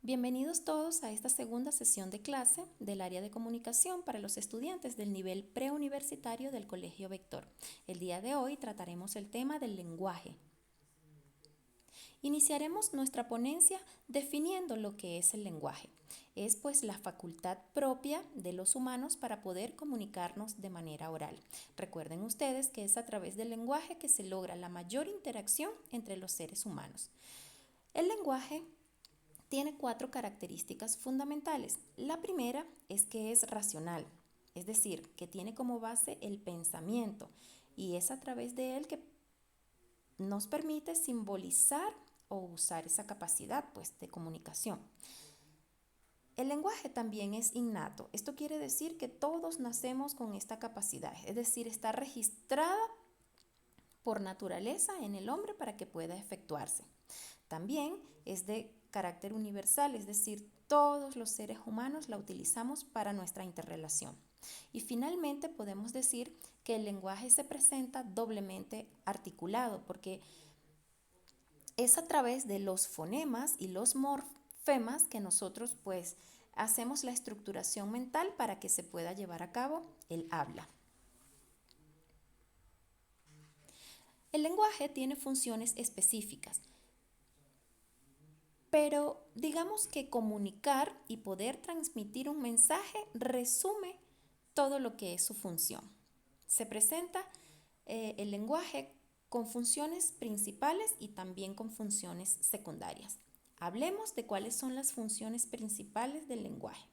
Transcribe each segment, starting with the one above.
Bienvenidos todos a esta segunda sesión de clase del área de comunicación para los estudiantes del nivel preuniversitario del Colegio Vector. El día de hoy trataremos el tema del lenguaje. Iniciaremos nuestra ponencia definiendo lo que es el lenguaje. Es pues la facultad propia de los humanos para poder comunicarnos de manera oral. Recuerden ustedes que es a través del lenguaje que se logra la mayor interacción entre los seres humanos. El lenguaje tiene 4 características fundamentales. La primera es que es racional, es decir, que tiene como base el pensamiento y es a través de él que nos permite simbolizar o usar esa capacidad pues, de comunicación. El lenguaje también es innato. Esto quiere decir que todos nacemos con esta capacidad, es decir, está registrada por naturaleza en el hombre para que pueda efectuarse. También es de carácter universal, es decir, todos los seres humanos la utilizamos para nuestra interrelación. Y finalmente podemos decir que el lenguaje se presenta doblemente articulado porque es a través de los fonemas y los morfemas que nosotros pues hacemos la estructuración mental para que se pueda llevar a cabo el habla. El lenguaje tiene funciones específicas, pero digamos que comunicar y poder transmitir un mensaje resume todo lo que es su función. Se presenta el lenguaje con funciones principales y también con funciones secundarias. Hablemos de cuáles son las funciones principales del lenguaje.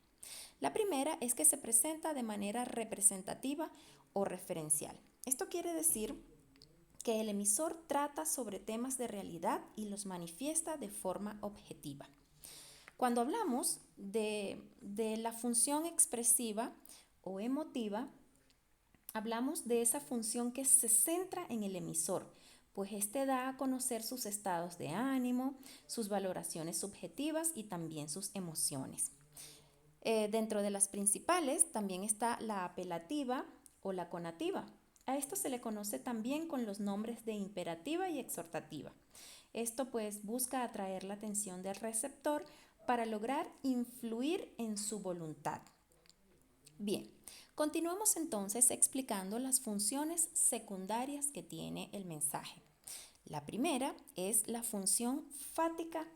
La primera es que se presenta de manera representativa o referencial. Esto quiere decir que el emisor trata sobre temas de realidad y los manifiesta de forma objetiva. Cuando hablamos de la función expresiva o emotiva, hablamos de esa función que se centra en el emisor, pues este da a conocer sus estados de ánimo, sus valoraciones subjetivas y también sus emociones. Dentro de las principales también está la apelativa o la conativa. A esto se le conoce también con los nombres de imperativa y exhortativa. Esto pues busca atraer la atención del receptor para lograr influir en su voluntad. Bien, continuamos entonces explicando las funciones secundarias que tiene el mensaje. La primera es la función fática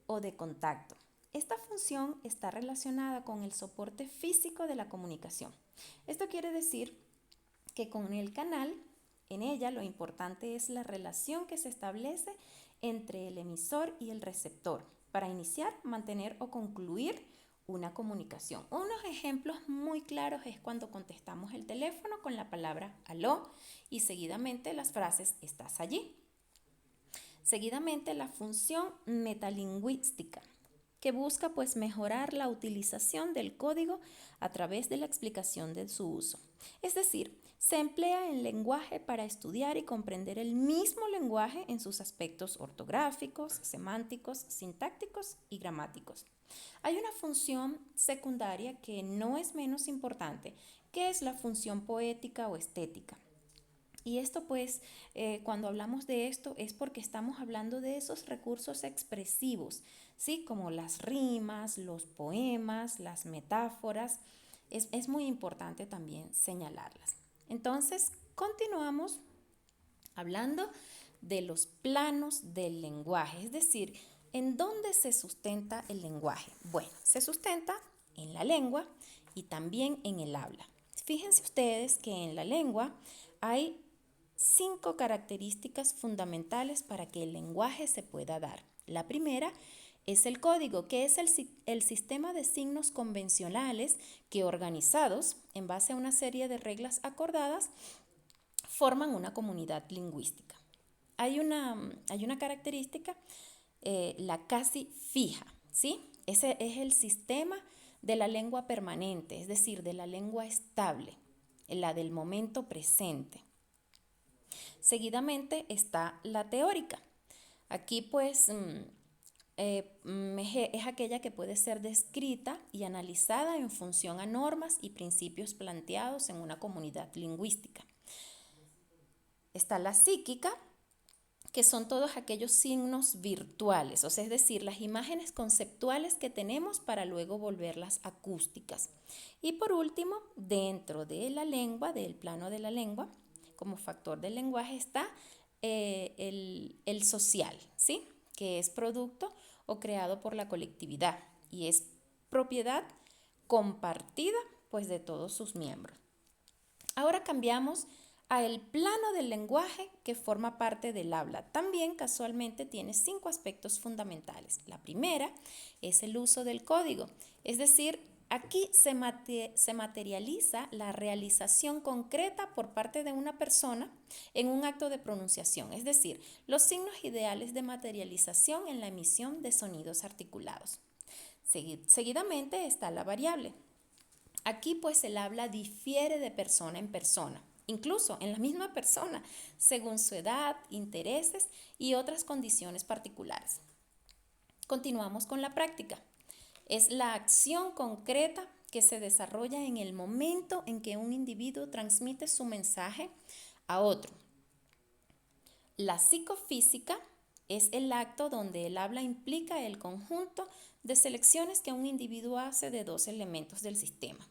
o de contacto. Esta función está relacionada con el soporte físico de la comunicación. Esto quiere decir que con el canal, en ella lo importante es la relación que se establece entre el emisor y el receptor para iniciar, mantener o concluir una comunicación. Unos ejemplos muy claros es cuando contestamos el teléfono con la palabra aló y seguidamente las frases ¿estás allí? Seguidamente la función metalingüística, que busca pues mejorar la utilización del código a través de la explicación de su uso. Es decir, se emplea el lenguaje para estudiar y comprender el mismo lenguaje en sus aspectos ortográficos, semánticos, sintácticos y gramáticos. Hay una función secundaria que no es menos importante, que es la función poética o estética. Y esto pues, cuando hablamos de esto es porque estamos hablando de esos recursos expresivos, ¿sí? Como las rimas, los poemas, las metáforas. Es muy importante también señalarlas. Entonces, continuamos hablando de los planos del lenguaje, es decir, ¿en dónde se sustenta el lenguaje? Bueno, se sustenta en la lengua y también en el habla. Fíjense ustedes que en la lengua hay 5 características fundamentales para que el lenguaje se pueda dar. La primera es el código, que es el sistema de signos convencionales que organizados en base a una serie de reglas acordadas forman una comunidad lingüística. Hay una característica, la casi fija, ¿sí? Ese es el sistema de la lengua permanente, es decir, de la lengua estable, la del momento presente. Seguidamente está la teórica. Aquí pues es aquella que puede ser descrita y analizada en función a normas y principios planteados en una comunidad lingüística. Está la psíquica, que son todos aquellos signos virtuales, o sea, es decir, las imágenes conceptuales que tenemos para luego volverlas acústicas. Y por último, dentro de la lengua, del plano de la lengua, como factor del lenguaje está el social, ¿sí? Que es producto o creado por la colectividad y es propiedad compartida pues de todos sus miembros. Ahora cambiamos a el plano del lenguaje que forma parte del habla. También casualmente tiene 5 aspectos fundamentales. La primera es el uso del código, es decir, aquí se materializa la realización concreta por parte de una persona en un acto de pronunciación, es decir, los signos ideales de materialización en la emisión de sonidos articulados. Seguidamente está la variable. Aquí pues el habla difiere de persona en persona, incluso en la misma persona, según su edad, intereses y otras condiciones particulares. Continuamos con la práctica. Es la acción concreta que se desarrolla en el momento en que un individuo transmite su mensaje a otro. La psicofísica es el acto donde el habla implica el conjunto de selecciones que un individuo hace de 2 elementos del sistema.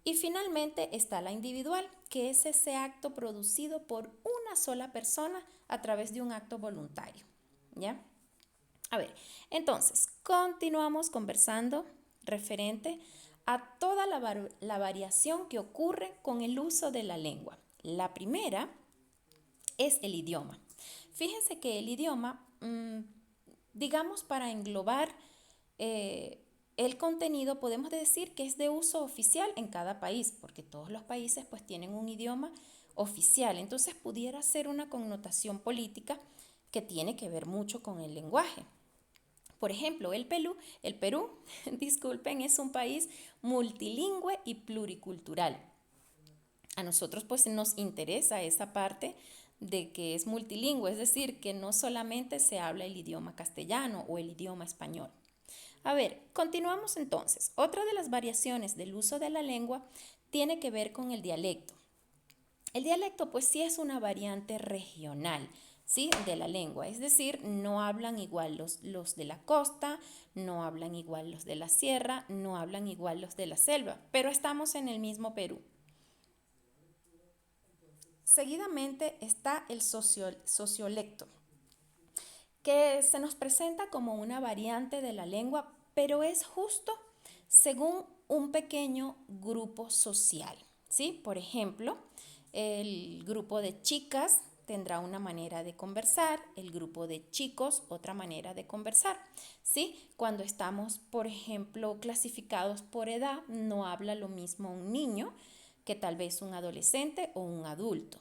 Y finalmente está la individual, que es ese acto producido por una sola persona a través de un acto voluntario. ¿Ya? A ver, entonces, continuamos conversando referente a toda la variación que ocurre con el uso de la lengua. La primera es el idioma. Fíjense que el idioma, digamos, para englobar el contenido, podemos decir que es de uso oficial en cada país, porque todos los países pues tienen un idioma oficial. Entonces pudiera ser una connotación política que tiene que ver mucho con el lenguaje. Por ejemplo, el Perú, disculpen, es un país multilingüe y pluricultural. A nosotros pues nos interesa esa parte de que es multilingüe, es decir, que no solamente se habla el idioma castellano o el idioma español. A ver, continuamos entonces. Otra de las variaciones del uso de la lengua tiene que ver con el dialecto. El dialecto pues sí es una variante regional, ¿sí? De la lengua, es decir, no hablan igual los de la costa, no hablan igual los de la sierra, no hablan igual los de la selva, pero estamos en el mismo Perú. Seguidamente está el sociolecto, que se nos presenta como una variante de la lengua, pero es justo según un pequeño grupo social, ¿sí? Por ejemplo, el grupo de chicas tendrá una manera de conversar, el grupo de chicos otra manera de conversar, ¿sí? Cuando estamos, por ejemplo, clasificados por edad, no habla lo mismo un niño que tal vez un adolescente o un adulto.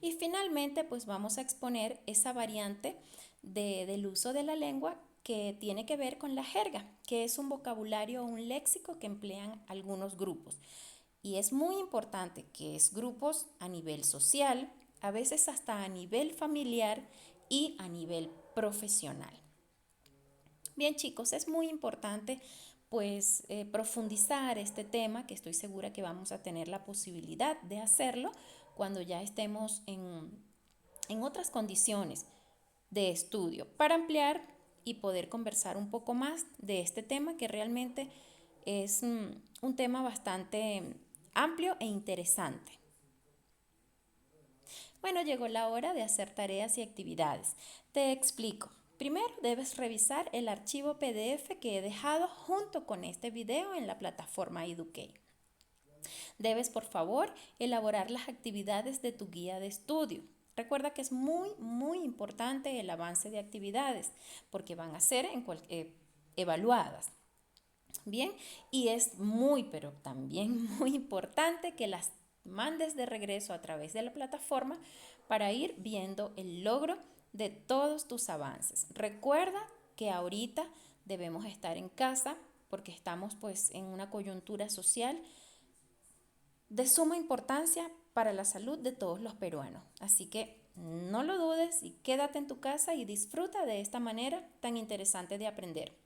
Y finalmente, pues vamos a exponer esa variante del uso de la lengua que tiene que ver con la jerga, que es un vocabulario o un léxico que emplean algunos grupos. Y es muy importante que es grupos a nivel social, a veces hasta a nivel familiar y a nivel profesional. Bien, chicos, es muy importante pues profundizar este tema, que estoy segura que vamos a tener la posibilidad de hacerlo cuando ya estemos en otras condiciones de estudio, para ampliar y poder conversar un poco más de este tema, que realmente es un tema bastante amplio e interesante. Bueno, llegó la hora de hacer tareas y actividades. Te explico. Primero debes revisar el archivo PDF que he dejado junto con este video en la plataforma Educate. Debes, por favor, elaborar las actividades de tu guía de estudio. Recuerda que es muy importante el avance de actividades porque van a ser evaluadas. Bien, y es pero también muy importante que las mandes de regreso a través de la plataforma para ir viendo el logro de todos tus avances. Recuerda que ahorita debemos estar en casa porque estamos pues en una coyuntura social de suma importancia para la salud de todos los peruanos. Así que no lo dudes y quédate en tu casa y disfruta de esta manera tan interesante de aprender.